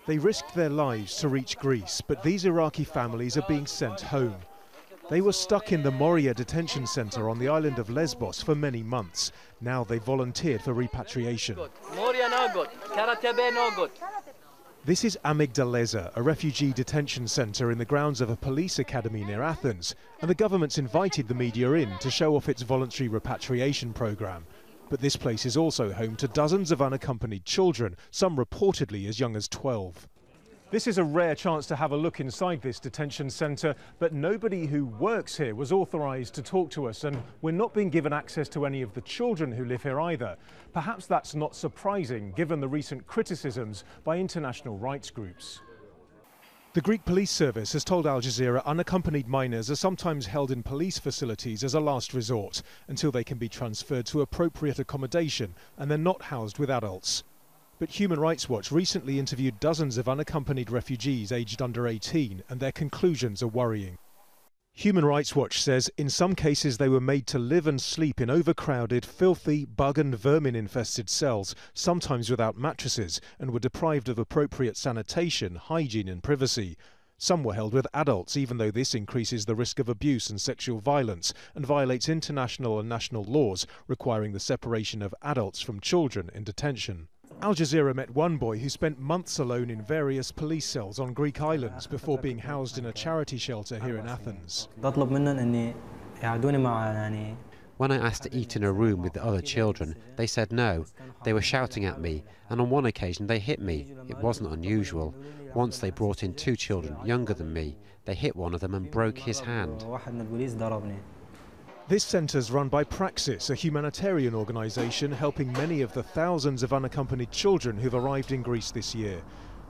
They risked their lives to reach Greece, but these Iraqi families are being sent home. They were stuck in the Moria detention centre on the island of Lesbos for many months. Now they volunteered for repatriation. Moria no good, Karatebe no good. This is Amygdaleza, a refugee detention centre in the grounds of a police academy near Athens, and the government's invited the media in to show off its voluntary repatriation programme. But this place is also home to dozens of unaccompanied children, some reportedly as young as 12. This is a rare chance to have a look inside this detention centre, but nobody who works here was authorised to talk to us, and we're not being given access to any of the children who live here either. Perhaps that's not surprising, given the recent criticisms by international rights groups. The Greek police service has told Al Jazeera unaccompanied minors are sometimes held in police facilities as a last resort, until they can be transferred to appropriate accommodation and they're not housed with adults. But Human Rights Watch recently interviewed dozens of unaccompanied refugees aged under 18, and their conclusions are worrying. Human Rights Watch says in some cases they were made to live and sleep in overcrowded, filthy, bug and vermin-infested cells, sometimes without mattresses, and were deprived of appropriate sanitation, hygiene and privacy. Some were held with adults, even though this increases the risk of abuse and sexual violence and violates international and national laws requiring the separation of adults from children in detention. Al Jazeera met one boy who spent months alone in various police cells on Greek islands before being housed in a charity shelter here in Athens. When I asked to eat in a room with the other children, they said no. They were shouting at me, and on one occasion they hit me. It wasn't unusual. Once they brought in 2 children younger than me. They hit one of them and broke his hand. This centre's run by Praxis, a humanitarian organisation helping many of the thousands of unaccompanied children who've arrived in Greece this year.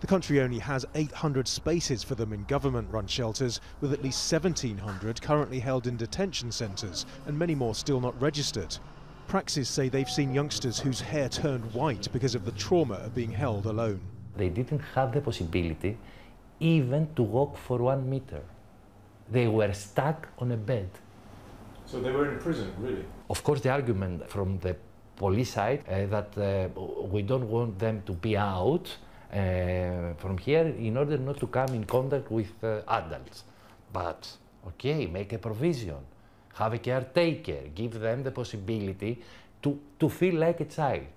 The country only has 800 spaces for them in government-run shelters, with at least 1,700 currently held in detention centres and many more still not registered. Praxis say they've seen youngsters whose hair turned white because of the trauma of being held alone. They didn't have the possibility even to walk for 1 meter. They were stuck on a bed. So they were in prison, really? Of course, the argument from the police side that we don't want them to be out from here in order not to come in contact with adults. But, okay, make a provision, have a caretaker, give them the possibility to feel like a child.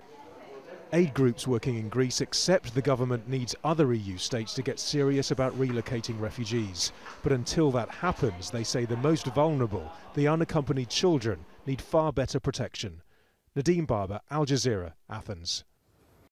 Aid groups working in Greece accept the government needs other EU states to get serious about relocating refugees. But until that happens, they say the most vulnerable, the unaccompanied children, need far better protection. Nadeem Barber, Al Jazeera, Athens.